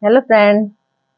Hello friend,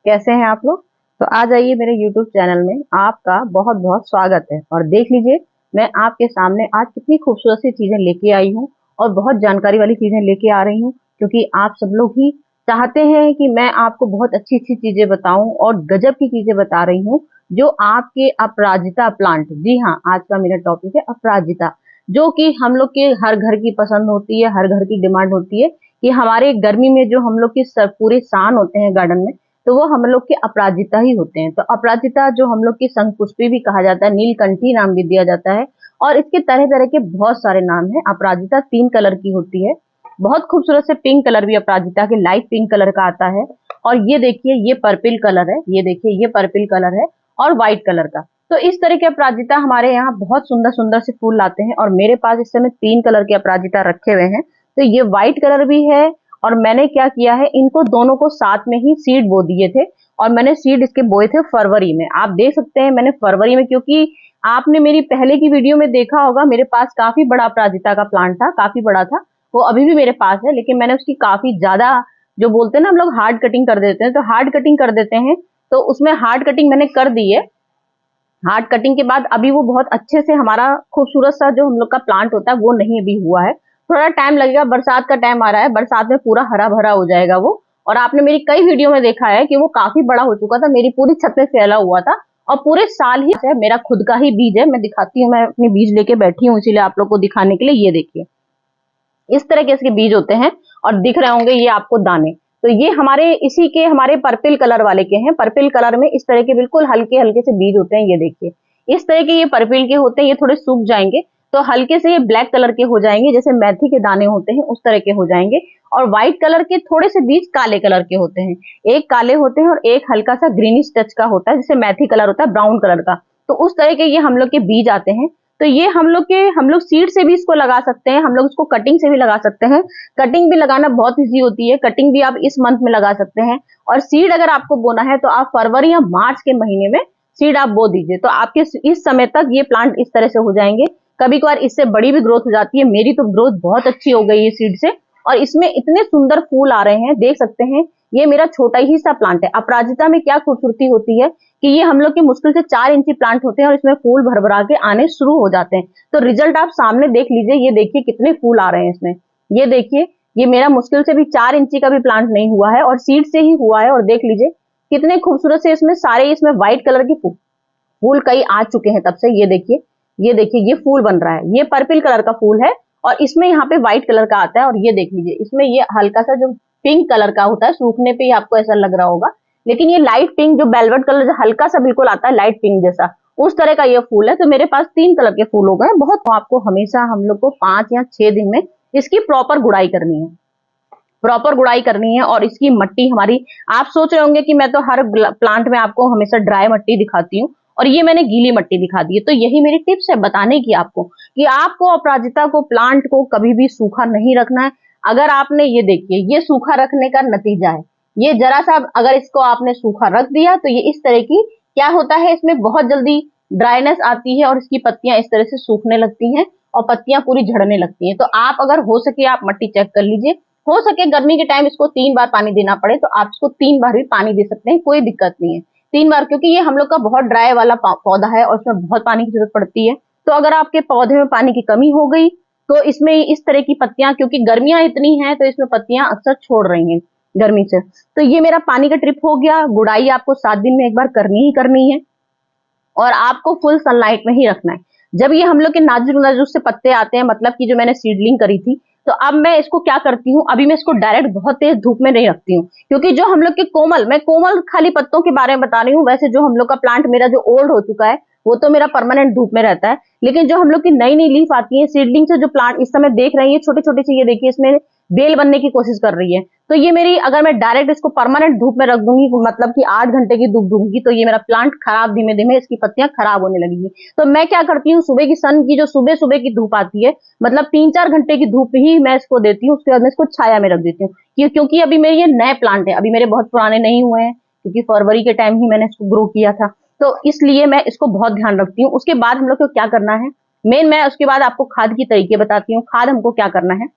कैसे हैं आप लोग। तो आ जाइए मेरे यूट्यूब चैनल में, आपका बहुत बहुत स्वागत है। और देख लीजिए मैं आपके सामने आज कितनी खूबसूरत सी चीजें लेके आई हूँ और बहुत जानकारी वाली चीजें लेके आ रही हूँ, क्योंकि आप सब लोग ही चाहते हैं कि मैं आपको बहुत अच्छी अच्छी चीजें बताऊं और गजब की चीजें बता रही हूँ जो आपके अपराजिता प्लांट, जी हाँ, आज का मेरा टॉपिक है अपराजिता, जो कि हम लोग के हर घर की पसंद होती है, हर घर की डिमांड होती है कि हमारे गर्मी में जो हम लोग के पूरे सान होते हैं गार्डन में, तो वो हम लोग के अपराजिता ही होते हैं। तो अपराजिता जो हम लोग की शंखपुष्पी भी कहा जाता है, नीलकंठी नाम भी दिया जाता है, और इसके तरह तरह के बहुत सारे नाम हैं। अपराजिता 3 कलर की होती है, बहुत खूबसूरत से पिंक कलर भी अपराजिता के लाइट पिंक कलर का आता है। और ये देखिए ये पर्पल कलर है, ये देखिए ये पर्पल कलर है और व्हाइट कलर का। तो इस तरह के अपराजिता हमारे यहाँ बहुत सुंदर सुंदर से फूल लाते हैं, और मेरे पास इस समय 3 कलर के अपराजिता रखे हुए हैं। तो ये व्हाइट कलर भी है, और मैंने क्या किया है, इनको दोनों को साथ में ही सीड बो दिए थे, और मैंने सीड इसके बोए थे फरवरी में। आप देख सकते हैं मैंने फरवरी में, क्योंकि आपने मेरी पहले की वीडियो में देखा होगा, मेरे पास काफी बड़ा अपराजिता का प्लांट था, काफी बड़ा था, वो अभी भी मेरे पास है, लेकिन मैंने उसकी काफी ज्यादा, जो बोलते हैं ना हम लोग, हार्ड कटिंग कर देते हैं, तो हार्ड कटिंग कर देते हैं, तो उसमें हार्ड कटिंग मैंने कर दी है। हार्ड कटिंग के बाद अभी वो बहुत अच्छे से हमारा खूबसूरत सा जो हम लोग का प्लांट होता है वो नहीं अभी हुआ है, थोड़ा टाइम लगेगा। बरसात का टाइम आ रहा है, बरसात में पूरा हरा भरा हो जाएगा वो। और आपने मेरी कई वीडियो में देखा है कि वो काफी बड़ा हो चुका था, मेरी पूरी छत में फैला हुआ था, और पूरे साल ही है। मेरा खुद का ही बीज है, मैं दिखाती हूँ, मैं अपने बीज लेके बैठी हूँ इसीलिए आप लोग को दिखाने के लिए। ये देखिए इस तरह के इसके बीज होते हैं, और दिख रहे होंगे ये आपको दाने। तो ये हमारे इसी के, हमारे पर्पल कलर वाले के हैं। पर्पल कलर में इस तरह के बिल्कुल हल्के हल्के से बीज होते हैं, ये देखिए इस तरह के ये पर्पल के होते हैं। ये थोड़े सूख जाएंगे तो हल्के से ये ब्लैक कलर के हो जाएंगे, जैसे मेथी के दाने होते हैं उस तरह के हो जाएंगे। और व्हाइट कलर के थोड़े से बीज काले कलर के होते हैं, एक काले होते हैं और एक हल्का सा ग्रीनिश टच का होता है, जैसे मेथी कलर होता है ब्राउन कलर का। तो उस तरह के ये हम लोग के बीज आते हैं। तो ये हम लोग सीड से भी इसको लगा सकते हैं, हम लोग इसको कटिंग से भी लगा सकते हैं। कटिंग भी लगाना बहुत इजी होती है, कटिंग भी आप इस मंथ में लगा सकते हैं। और सीड अगर आपको बोना है तो आप फरवरी या मार्च के महीने में सीड आप बो दीजिए, तो आपके इस समय तक ये प्लांट इस तरह से हो जाएंगे। कभी कभार इससे बड़ी भी ग्रोथ हो जाती है, मेरी तो ग्रोथ बहुत अच्छी हो गई है सीड से, और इसमें इतने सुंदर फूल आ रहे हैं, देख सकते हैं। ये मेरा छोटा ही सा प्लांट है। अपराजिता में क्या खूबसूरती होती है कि ये हम लोग के मुश्किल से 4 इंची प्लांट होते हैं, और इसमें फूल भर भरा के आने शुरू हो जाते हैं। तो रिजल्ट आप सामने देख लीजिए, ये देखिए कितने फूल आ रहे हैं इसमें। ये देखिए ये मेरा मुश्किल से भी 4 इंची का भी प्लांट नहीं हुआ है, और सीड से ही हुआ है। और देख लीजिए कितने खूबसूरत से इसमें सारे, इसमें व्हाइट कलर के फूल कई आ चुके हैं तब से। ये देखिए, ये देखिए ये फूल बन रहा है, ये पर्पल कलर का फूल है, और इसमें यहाँ पे व्हाइट कलर का आता है। और ये देख लीजिए इसमें ये हल्का सा जो पिंक कलर का होता है, सूखने पे ही आपको ऐसा लग रहा होगा, लेकिन ये लाइट पिंक जो वेलवेट कलर जो हल्का सा बिल्कुल आता है लाइट पिंक जैसा, उस तरह का ये फूल है। तो मेरे पास 3 कलर के फूल हो गए बहुत। आपको हमेशा हम लोग को 5 या 6 दिन में इसकी प्रॉपर गुड़ाई करनी है, प्रॉपर गुड़ाई करनी है। और इसकी मट्टी हमारी, आप सोच रहे होंगे कि मैं तो हर प्लांट में आपको हमेशा ड्राई मट्टी दिखाती हूँ, और ये मैंने गीली मट्टी दिखा दी है। तो यही मेरी टिप्स है बताने की आपको, कि आपको अपराजिता को, प्लांट को कभी भी सूखा नहीं रखना है। अगर आपने, ये देखिए ये सूखा रखने का नतीजा है, ये जरा सा अगर इसको आपने सूखा रख दिया तो ये इस तरह की क्या होता है, इसमें बहुत जल्दी ड्राइनेस आती है, और इसकी पत्तियां इस तरह से सूखने लगती हैं, और पत्तियां पूरी झड़ने लगती हैं। तो आप अगर हो सके आप मट्टी चेक कर लीजिए, हो सके गर्मी के टाइम इसको 3 बार पानी देना पड़े तो आप इसको 3 बार भी पानी दे सकते हैं, कोई दिक्कत नहीं है। 3 बार, क्योंकि ये हम लोग का बहुत ड्राई वाला पौधा है और उसमें बहुत पानी की जरूरत पड़ती है। तो अगर आपके पौधे में पानी की कमी हो गई तो इसमें इस तरह की पत्तियां, क्योंकि गर्मियां इतनी हैं तो इसमें पत्तियां अक्सर छोड़ रही हैं गर्मी से। तो ये मेरा पानी का ट्रिप हो गया। गुड़ाई आपको 7 दिन में एक बार करनी ही करनी है, और आपको फुल सनलाइट में ही रखना है। जब ये हम लोग के नाजुक नाजुक से पत्ते आते हैं, मतलब कि जो मैंने सीडलिंग करी थी, तो अब मैं इसको क्या करती हूँ, अभी मैं इसको डायरेक्ट बहुत तेज धूप में नहीं रखती हूँ, क्योंकि जो हम लोग के कोमल, मैं कोमल खाली पत्तों के बारे में बता रही हूँ। वैसे जो हम लोग का प्लांट मेरा जो ओल्ड हो चुका है वो तो मेरा परमानेंट धूप में रहता है, लेकिन जो हम लोग की नई नई लीफ आती है सीडलिंग से, जो प्लांट इस समय देख रही है छोटे छोटे से, ये देखिए इसमें बेल बनने की कोशिश कर रही है। तो ये मेरी, अगर मैं डायरेक्ट इसको परमानेंट धूप में रख दूंगी, मतलब कि 8 घंटे की धूप दूंगी, तो ये मेरा प्लांट खराब, धीमे धीमे इसकी पत्तियां खराब होने लगेंगी। तो मैं क्या करती हूँ, सुबह की सन की, जो सुबह सुबह की धूप आती है, मतलब 3-4 घंटे की धूप ही मैं इसको देती हूँ, उसके बाद मैं इसको छाया में रख देती हूँ। क्योंकि अभी मेरे ये नए प्लांट है, अभी मेरे बहुत पुराने नहीं हुए हैं, क्योंकि फरवरी के टाइम ही मैंने इसको ग्रो किया था, तो इसलिए मैं इसको बहुत ध्यान रखती हूँ। उसके बाद हम लोग को क्या करना है, मैं उसके बाद आपको खाद की तरीके बताती हूँ। खाद हमको क्या करना है,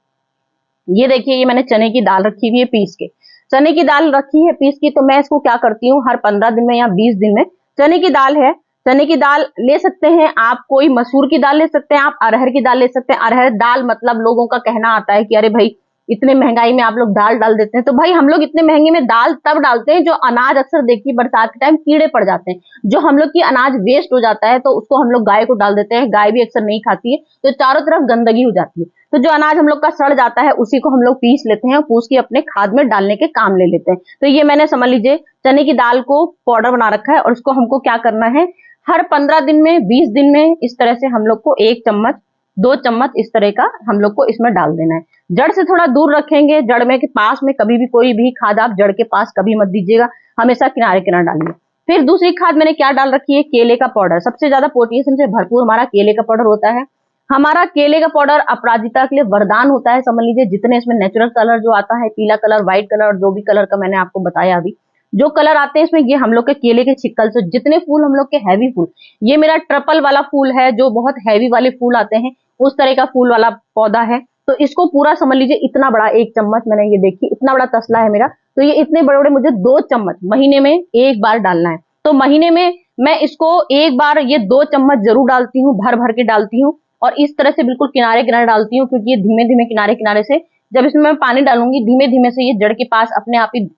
ये देखिए ये मैंने चने की दाल रखी हुई है पीस के। चने की दाल रखी है पीस की, तो मैं इसको क्या करती हूँ हर 15 दिन में या 20 दिन में, चने की दाल है, चने की दाल ले सकते हैं आप, कोई मसूर की दाल ले सकते हैं आप, अरहर की दाल ले सकते हैं। अरहर दाल मतलब लोगों का कहना आता है कि अरे भाई इतने महंगाई में आप लोग दाल डाल देते हैं, तो भाई हम लोग इतने महंगे में दाल तब डालते हैं जो अनाज, अक्सर देखिए बरसात के टाइम कीड़े पड़ जाते हैं, जो हम लोग की अनाज वेस्ट हो जाता है तो उसको हम लोग गाय को डाल देते हैं, गाय भी अक्सर नहीं खाती है, तो चारों तरफ गंदगी हो जाती है, तो जो अनाज हम लोग का सड़ जाता है उसी को हम लोग पीस लेते हैं, पूछ के अपने खाद में डालने के काम ले लेते हैं। तो ये मैंने समझ लीजिए चने की दाल को पाउडर बना रखा है, और उसको हमको क्या करना है हर 15 दिन में 20 दिन में इस तरह से हम लोग को 1 चम्मच 2 चम्मच इस तरह का हम लोग को इसमें डाल देना है। जड़ से थोड़ा दूर रखेंगे, जड़ में के पास में कभी भी कोई भी खाद आप जड़ के पास कभी मत दीजिएगा, हमेशा किनारे किनारे डालिए। फिर दूसरी खाद मैंने क्या डाल रखी है, केले का पाउडर। सबसे ज्यादा पोटेशियम से भरपूर हमारा केले का पाउडर होता है। हमारा केले का पाउडर अपराजिता के लिए वरदान होता है, समझ लीजिए। जितने इसमें नेचुरल कलर जो आता है, पीला कलर, व्हाइट कलर, और जो भी कलर का मैंने आपको बताया अभी, जो कलर आते हैं इसमें, ये हम लोग के केले के छिक्कल से जितने फूल हम लोग के हैवी फूल, ये मेरा ट्रिपल वाला फूल है, जो बहुत हैवी वाले फूल आते हैं उस तरह का फूल वाला पौधा है। तो इसको पूरा समझ लीजिए इतना बड़ा 1 चम्मच, मैंने ये देखिए इतना बड़ा तसला है मेरा, तो ये इतने बड़े बड़े मुझे 2 चम्मच महीने में 1 बार डालना है। तो महीने में मैं इसको 1 बार ये 2 चम्मच जरूर डालती हूँ, भर भर के डालती हूँ, और इस तरह से बिल्कुल किनारे किनारे डालती हूँ, क्योंकि ये धीमे धीमे किनारे किनारे से जब इसमें मैं पानी डालूंगी धीमे धीमे से ये जड़ के पास अपने आप ही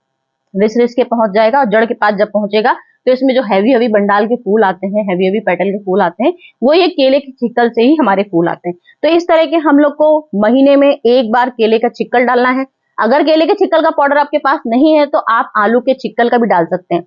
रिस रिस के पहुंच जाएगा, और जड़ के पास जब पहुंचेगा तो इसमें जो हैवी हैवी बंडाल के फूल आते हैं, हैवी हैवी पेटल के फूल आते हैं, वो ये केले के छिक्कल से ही हमारे फूल आते हैं। तो इस तरह के हम लोग को महीने में 1 बार केले का छिक्कल डालना है। अगर केले के छिक्कल का पाउडर आपके पास नहीं है तो आप आलू के छिक्कल का भी डाल सकते हैं।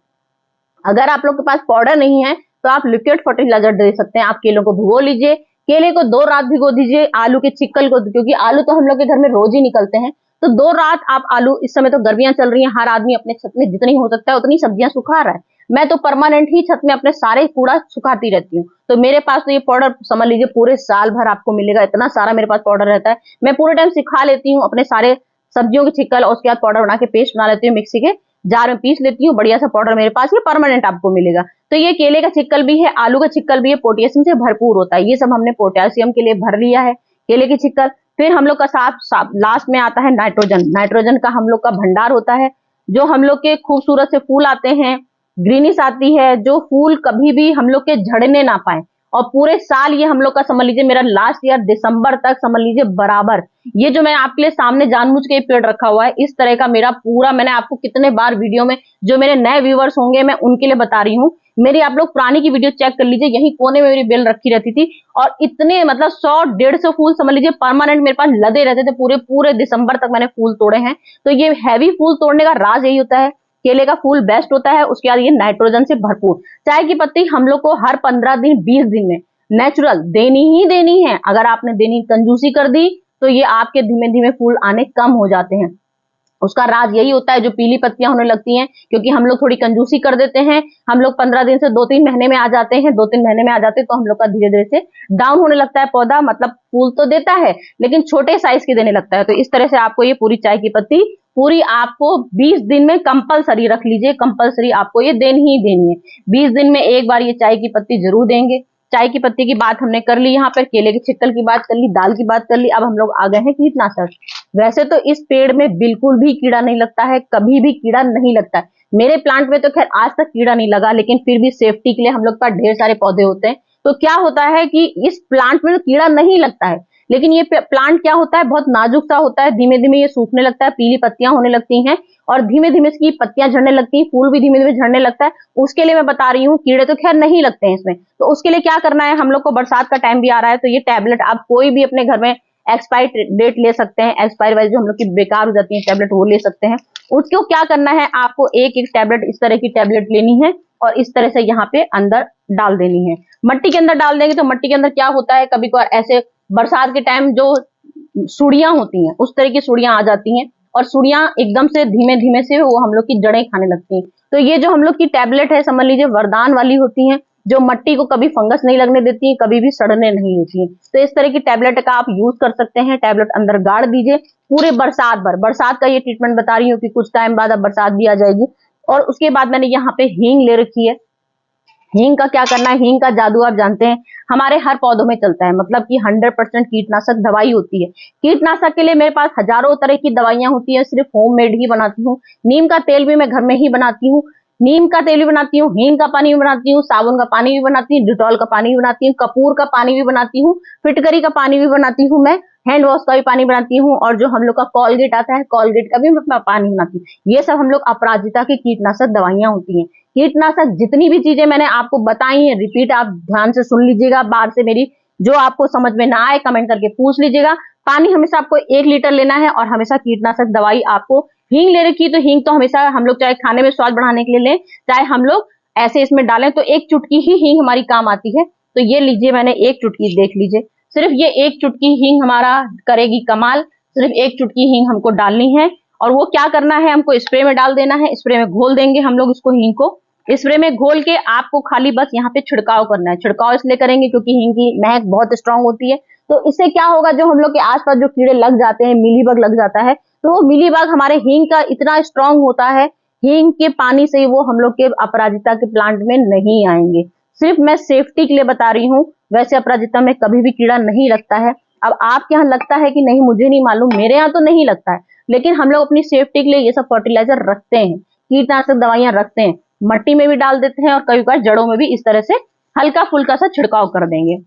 अगर आप लोग के पास पाउडर नहीं है तो आप लिक्विड फर्टिलाइजर दे सकते हैं। आप केलों को भिगो लीजिए, केले को 2 रात भिगो दीजिए, आलू के छिक्कल को, क्योंकि आलू तो हम लोग के घर में रोज ही निकलते हैं, तो 2 रात आप आलू, इस समय तो गर्मियां चल रही हैं, हर आदमी अपने छत में जितनी हो सकता है उतनी सब्जियां सुखा रहा है। मैं तो परमानेंट ही छत में अपने सारे कूड़ा सुखाती रहती हूँ, तो मेरे पास तो ये पाउडर समझ लीजिए पूरे साल भर आपको मिलेगा, इतना सारा मेरे पास पाउडर रहता है। मैं पूरे टाइम सिखा लेती हूँ अपने सारे सब्जियों के छिक्कल, और उसके बाद पाउडर बना के पेस्ट बना लेती हूँ, मिक्सी के जार में पीस लेती हूँ, बढ़िया सा पाउडर मेरे पास ये परमानेंट आपको मिलेगा। तो ये केले का छिक्कल भी है, आलू का छिक्कल भी है, पोटेशियम से भरपूर होता है। ये सब हमने पोटेशियम के लिए भर लिया है, केले के छिक्कल। फिर हम लोग का साफ लास्ट में आता है नाइट्रोजन। नाइट्रोजन का हम लोग का भंडार होता है, जो हम लोग के खूबसूरत से फूल आते हैं, ग्रीनिश आती है, जो फूल कभी भी हम लोग के झड़ने ना पाए, और पूरे साल ये हम लोग का समझ लीजिए, मेरा लास्ट ईयर दिसंबर तक समझ लीजिए बराबर, ये जो मैं आपके लिए सामने जानबूझ के पेड़ रखा हुआ है, इस तरह का मेरा पूरा, मैंने आपको कितने बार वीडियो में, जो मेरे नए व्यूवर्स होंगे मैं उनके लिए बता रही हूँ, मेरी आप लोग पुरानी की वीडियो चेक कर लीजिए, यही कोने में मेरी बेल रखी रहती थी, और इतने मतलब 100-150 फूल समझ लीजिए परमानेंट मेरे पास लदे रहते थे, पूरे पूरे दिसंबर तक मैंने फूल तोड़े हैं। तो ये हैवी फूल तोड़ने का राज यही होता है, केले का फूल बेस्ट होता है, उसके बाद ये नाइट्रोजन से भरपूर। चाय की पत्ती हम लोग को हर 15 दिन 20 दिन में नेचुरल देनी ही देनी है। अगर आपने देनी कंजूसी कर दी तो ये आपके धीमे धीमे फूल आने कम हो जाते हैं। उसका राज यही होता है, जो पीली पत्तियां होने लगती हैं, क्योंकि हम लोग थोड़ी कंजूसी कर देते हैं, हम लोग 15 दिन से 2-3 महीने में आ जाते हैं, 2-3 महीने में आ जाते हैं, तो हम लोग का धीरे धीरे से डाउन होने लगता है पौधा, मतलब फूल तो देता है लेकिन छोटे साइज के देने लगता है। तो इस तरह से आपको ये पूरी चाय की पत्ती पूरी आपको 20 दिन में कंपलसरी रख लीजिए, कंपलसरी आपको ये देनी ही देनी है। 20 दिन में 1 बार ये चाय की पत्ती जरूर देंगे। चाय की पत्ती की बात हमने कर ली, यहाँ पर केले के छिक्कल की बात कर ली, दाल की बात कर ली, अब हम लोग आ गए हैं कीटनाशक। वैसे तो इस पेड़ में बिल्कुल भी कीड़ा नहीं लगता है, कभी भी कीड़ा नहीं लगता है। मेरे प्लांट में तो खैर आज तक कीड़ा नहीं लगा, लेकिन फिर भी सेफ्टी के लिए हम लोग का ढेर सारे पौधे होते हैं। तो क्या होता है कि इस प्लांट में तो कीड़ा नहीं लगता है, लेकिन ये प्लांट क्या होता है, बहुत नाजुक सा होता है, धीमे धीमे ये सूखने लगता है, पीली पत्तियां होने लगती हैं, और धीमे धीमे इसकी पत्तियां झड़ने लगती हैं, फूल भी धीमे धीमे झड़ने लगता है। उसके लिए मैं बता रही हूँ, कीड़े तो खैर नहीं लगते हैं इसमें। तो उसके लिए क्या करना है, हम लोग को बरसात का टाइम भी आ रहा है, तो ये टैबलेट आप कोई भी अपने घर में एक्सपायरी डेट ले सकते हैं, एक्सपायरी वाइज जो हम लोग की बेकार हो जाती है टैबलेट, वो ले सकते हैं। उसको क्या करना है, आपको एक एक टैबलेट इस तरह की टैबलेट लेनी है, और इस तरह से यहाँ पे अंदर डाल देनी है। मट्टी के अंदर डाल देंगे तो मट्टी के अंदर क्या होता है, कभी कभार ऐसे बरसात के टाइम जो सुड़ियां होती हैं, उस तरह की सुड़ियां आ जाती हैं, और सुड़ियां एकदम से धीमे धीमे से वो हम लोग की जड़ें खाने लगती हैं। तो ये जो हम लोग की टैबलेट है, समझ लीजिए वरदान वाली होती हैं, जो मट्टी को कभी फंगस नहीं लगने देती है, कभी भी सड़ने नहीं देती है। तो इस तरह की टैबलेट का आप यूज कर सकते हैं। टैबलेट अंदर गाड़ दीजिए पूरे बरसात भर। बरसात का ये ट्रीटमेंट बता रही हूँ कि कुछ टाइम बाद अब बरसात भी आ जाएगी। और उसके बाद मैंने यहाँ पे हींग ले रखी है, हींग का क्या करना है, हींग का जादू आप जानते हैं हमारे हर पौधों में चलता है, मतलब कि 100% कीटनाशक दवाई होती है। कीटनाशक के लिए मेरे पास हजारों तरह की दवाइयां होती है, सिर्फ होममेड ही बनाती हूँ। नीम का तेल भी मैं घर में ही बनाती हूँ, नीम का तेल भी बनाती हूँ, हींग का पानी भी बनाती हूँ, साबुन का पानी भी बनाती हूँ, डिटॉल का पानी भी बनाती हूँ, कपूर का पानी भी बनाती हूँ, फिटकरी का पानी भी बनाती हूँ, मैं हैंड वॉश का भी पानी बनाती हूँ, और जो हम लोग का कॉलगेट आता है कॉलगेट का भी मैं पानी बनाती हूँ। ये सब हम लोग अपराजिता की कीटनाशक दवाइयां होती हैं। कीटनाशक जितनी भी चीजें मैंने आपको बताई हैं, रिपीट आप ध्यान से सुन लीजिएगा, बाहर से मेरी जो आपको समझ में ना आए कमेंट करके पूछ लीजिएगा। पानी हमेशा आपको 1 लीटर लेना है, और हमेशा कीटनाशक दवाई आपको, हींग ले रखी तो हींग तो हमेशा हम लोग चाहे खाने में स्वाद बढ़ाने के लिए लें, चाहे हम लोग ऐसे इसमें डालें, तो 1 चुटकी ही हींग हमारी काम आती है। तो ये लीजिए, मैंने 1 चुटकी, देख लीजिए, सिर्फ ये 1 चुटकी हींग हमारा करेगी कमाल। सिर्फ 1 चुटकी हींग हमको डालनी है, और वो क्या करना है, हमको स्प्रे में डाल देना है, स्प्रे में घोल देंगे हम लोग इसको, हींग को स्प्रे में घोल के आपको खाली बस यहाँ पे छिड़काव करना है। छिड़काव इसलिए करेंगे क्योंकि हींग की महक बहुत स्ट्रांग होती है। तो इससे क्या होगा, जो हम लोग के आसपास जो कीड़े लग जाते हैं, मिलीबग लग जाता है, तो वो मिलीबग हमारे हींग का इतना स्ट्रांग होता है, हींग के पानी से वो हम लोग के अपराजिता के प्लांट में नहीं आएंगे। सिर्फ मैं सेफ्टी के लिए बता रही हूँ, वैसे अपराजिता में कभी भी कीड़ा नहीं लगता है। अब आपके यहाँ लगता है कि नहीं, मुझे नहीं मालूम, मेरे यहाँ तो नहीं लगता है, लेकिन हम लोग अपनी सेफ्टी के लिए ये सब फर्टिलाइजर रखते हैं, कीटनाशक दवाइयां रखते हैं, मट्टी में भी डाल देते हैं, और कई बार जड़ों में भी इस तरह से हल्का फुल्का सा छिड़काव कर देंगे।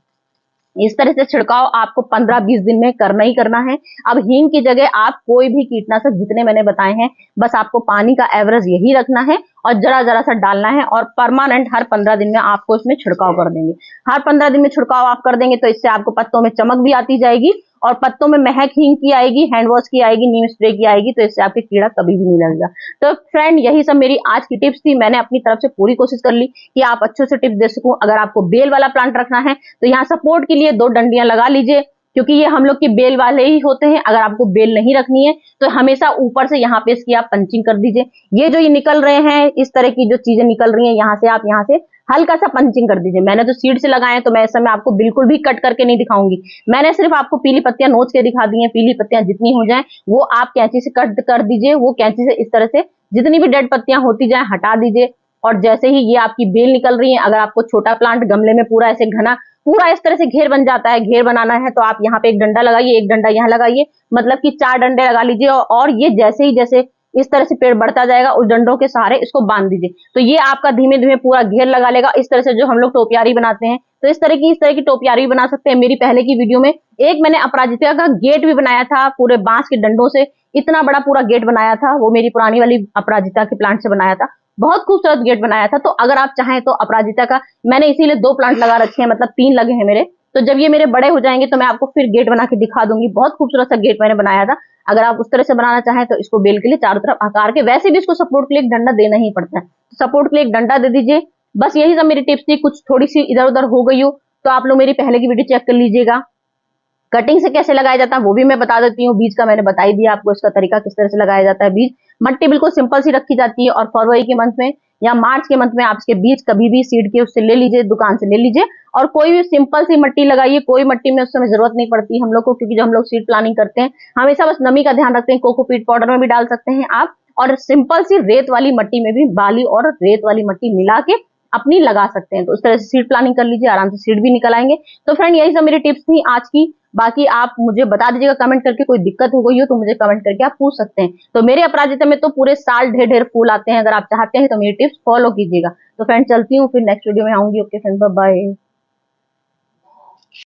इस तरह से छिड़काव आपको 15-20 दिन में करना ही करना है। अब हींग की जगह आप कोई भी कीटनाशक जितने मैंने बताए हैं, बस आपको पानी का एवरेज यही रखना है, और जरा जरा सा डालना है, और परमानेंट हर 15 दिन में आपको इसमें छिड़काव कर देंगे। हर 15 दिन में छिड़काव आप कर देंगे तो इससे आपको पत्तों में चमक भी आती जाएगी, और पत्तों में महक हींग की आएगी, हैंड वॉश की आएगी, नीम स्प्रे की आएगी, तो इससे आपके कीड़ा कभी भी नहीं लगेगा। तो फ्रेंड, यही सब मेरी आज की टिप्स थी। मैंने अपनी तरफ से पूरी कोशिश कर ली कि आप अच्छे से टिप्स दे सकूं। अगर आपको बेल वाला प्लांट रखना है तो यहाँ सपोर्ट के लिए 2 डंडियां लगा लीजिए, क्योंकि ये हम लोग की बेल वाले ही होते हैं। अगर आपको बेल नहीं रखनी है तो हमेशा ऊपर से यहाँ पे इसकी आप पंचिंग कर दीजिए। ये जो ये निकल रहे हैं, इस तरह की जो चीजें निकल रही हैं, यहाँ से आप यहाँ से हल्का सा पंचिंग कर दीजिए। मैंने तो सीड से लगाए हैं, तो मैं इस समय आपको बिल्कुल भी कट करके नहीं दिखाऊंगी। मैंने सिर्फ आपको पीली पत्तियां नोच के दिखा दी हैं। पीली पत्तियां जितनी हो जाए वो आप कैंची से कट कर दीजिए। वो कैंची से इस तरह से जितनी भी डेड पत्तियां होती जाए हटा दीजिए। और जैसे ही ये आपकी बेल निकल रही है, अगर आपको छोटा प्लांट गमले में पूरा ऐसे घना, पूरा इस तरह से घेर बन जाता है, घेर बनाना है, तो आप यहाँ पे एक डंडा लगाइए, एक डंडा यहाँ लगाइए, मतलब कि 4 डंडे लगा लीजिए। और ये जैसे इस तरह से पेड़ बढ़ता जाएगा, उस डंडों के सहारे इसको बांध दीजिए, तो ये आपका धीमे धीमे पूरा घेर लगा लेगा। इस तरह से जो हम लोग टोपियारी बनाते हैं, तो इस तरह की टोपियारी भी बना सकते हैं। मेरी पहले की वीडियो में एक मैंने अपराजिता का गेट भी बनाया था, पूरे बांस के डंडों से इतना बड़ा पूरा गेट बनाया था। वो मेरी पुरानी वाली अपराजिता के प्लांट से बनाया था, बहुत खूबसूरत गेट बनाया था। तो अगर आप चाहें तो अपराजिता का मैंने इसीलिए 2 प्लांट लगा रखे हैं, मतलब 3 लगे हैं मेरे। तो जब ये मेरे बड़े हो जाएंगे तो मैं आपको फिर गेट बना के दिखा दूंगी। बहुत खूबसूरत सा गेट मैंने बनाया था। अगर आप उस तरह से बनाना चाहें तो इसको बेल के लिए चारों तरफ आकार के, वैसे भी इसको सपोर्ट के लिए एक डंडा देना ही पड़ता है, तो सपोर्ट के लिए एक डंडा दे दीजिए। बस यही सब मेरी टिप्स थी। कुछ थोड़ी सी इधर उधर हो गई हो तो आप लोग मेरी पहले की वीडियो चेक कर लीजिएगा। कटिंग से कैसे लगाया जाता है वो भी मैं बता देती हूँ। बीज का मैंने बता ही दिया आपको, इसका तरीका किस तरह से लगाया जाता है। बीज मट्टी बिल्कुल सिंपल सी रखी जाती है, और फरवरी के मंथ में या मार्च के मंथ में आप इसके बीज कभी भी सीड के उससे ले लीजिए, दुकान से ले लीजिए, और कोई भी सिंपल सी मट्टी लगाइए। कोई मट्टी में उस समय जरूरत नहीं पड़ती हम लोग को, क्योंकि जो हम लोग सीड प्लानिंग करते हैं हमेशा बस नमी का ध्यान रखते हैं। कोकोपीट पाउडर में भी डाल सकते हैं आप, और सिंपल सी रेत वाली मट्टी में भी बाली और रेत वाली मट्टी मिला के अपनी लगा सकते हैं। तो उस तरह से सीड प्लानिंग कर लीजिए, आराम से सीड भी निकल आएंगे। तो फ्रेंड, यही सब मेरी टिप्स थी आज की। बाकी आप मुझे बता दीजिएगा कमेंट करके, कोई दिक्कत हो गई हो तो मुझे कमेंट करके आप पूछ सकते हैं। तो मेरे अपराजिता में तो पूरे साल ढेर ढेर फूल आते हैं। अगर आप चाहते हैं तो मेरी टिप्स फॉलो कीजिएगा। तो फ्रेंड, चलती हूँ, फिर नेक्स्ट वीडियो में आऊंगी। Okay friend, bye bye.